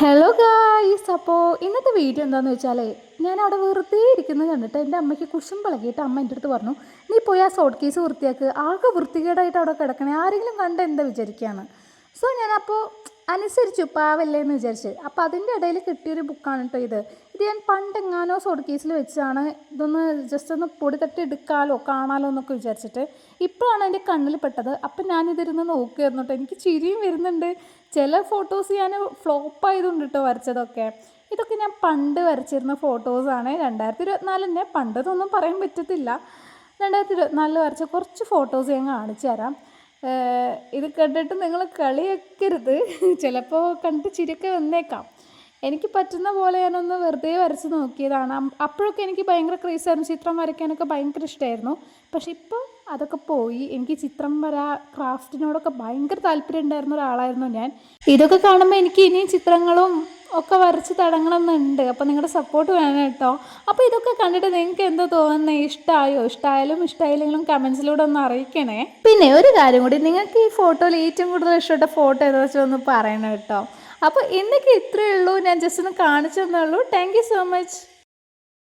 Hello guys, അപ്പോൾ ഇന്നത്തെ video എന്താണെന്ന് വെച്ചാൽ ഞാൻ അവിടെ വെറുതെ ഇരിക്കുന്നത് കണ്ടിട്ട് എൻ്റെ അമ്മയ്ക്ക് കുശുമ്പളകിയിട്ട് അമ്മ എൻ്റെ അടുത്ത് പറഞ്ഞു, നീ പോയി ആ സോട്ട് കേസ് വൃത്തിയാക്ക്, ആകെ വൃത്തികേടായിട്ട് അവിടെ കിടക്കണേ, ആരെങ്കിലും കണ്ട എന്താ വിചാരിക്കുകയാണ്. സോ ഞാനപ്പോൾ അനുസരിച്ചു, പാവല്ലേ എന്ന് വിചാരിച്ച്. അപ്പോൾ അതിൻ്റെ ഇടയിൽ കിട്ടിയൊരു ബുക്കാണ് കേട്ടോ ഇത്. ഞാൻ പണ്ടെങ്ങാനോ സോട്ട് കേസിൽ വെച്ചാണ് ഇതൊന്ന് ജസ്റ്റ് ഒന്ന് പൊടി തട്ടി എടുക്കാലോ കാണാലോ എന്നൊക്കെ വിചാരിച്ചിട്ട് ഇപ്പോഴാണ് എൻ്റെ കണ്ണിൽ പെട്ടത്. അപ്പം ഞാനിതിരുന്ന് നോക്കുകയായിരുന്നു കേട്ടോ. എനിക്ക് ചിരിയും വരുന്നുണ്ട്. ചില ഫോട്ടോസ് ഞാൻ ഫ്ലോപ്പായതുകൊണ്ട് കേട്ടോ വരച്ചതൊക്കെ. ഇതൊക്കെ ഞാൻ പണ്ട് വരച്ചിരുന്ന ഫോട്ടോസാണ്. 2024 പണ്ടതൊന്നും പറയാൻ പറ്റത്തില്ല. 2024 വരച്ച കുറച്ച് ഫോട്ടോസ് ഞാൻ കാണിച്ചു തരാം. ഇത് കണ്ടിട്ട് നിങ്ങൾ കളിയാക്കരുത്. ചിലപ്പോൾ കണ്ടിട്ട് ചിരിയൊക്കെ വന്നേക്കാം. എനിക്ക് പറ്റുന്ന പോലെ ഞാനൊന്ന് വെറുതെ വരച്ച് നോക്കിയതാണ്. അപ്പോഴൊക്കെ എനിക്ക് ഭയങ്കര ക്രേസായിരുന്നു, ചിത്രം വരയ്ക്കാനൊക്കെ ഭയങ്കര ഇഷ്ടമായിരുന്നു. പക്ഷെ ഇപ്പോൾ അതൊക്കെ പോയി. എനിക്ക് ചിത്രം ക്രാഫ്റ്റിനോടൊക്കെ ഭയങ്കര താല്പര്യം ഉണ്ടായിരുന്ന ഒരാളായിരുന്നു ഞാൻ. ഇതൊക്കെ കാണുമ്പോൾ എനിക്ക് ഇനിയും ചിത്രങ്ങളും ഒക്കെ വരച്ച് തുടങ്ങണമെന്നുണ്ട്. അപ്പോൾ നിങ്ങളുടെ സപ്പോർട്ട് വേണം കേട്ടോ. അപ്പോൾ ഇതൊക്കെ കണ്ടിട്ട് നിങ്ങൾക്ക് എന്താ തോന്നുന്നത്? ഇഷ്ടമായോ? ഇഷ്ടമായാലും ഇഷ്ടമായില്ലെങ്കിലും കമൻസിലൂടെ ഒന്ന് അറിയിക്കണേ. പിന്നെ ഒരു കാര്യം കൂടി, നിങ്ങൾക്ക് ഈ ഫോട്ടോയിൽ ഏറ്റവും കൂടുതൽ ഇഷ്ടപ്പെട്ട ഫോട്ടോ ഏതാ വെച്ചാൽ ഒന്ന് പറയണം കേട്ടോ. അപ്പോൾ ഇന്നൊക്കെ ഇത്രയേ ഉള്ളൂ. ഞാൻ ജസ്റ്റ് ഒന്ന് കാണിച്ചു തന്നേ ഉള്ളൂ. Thank you so much.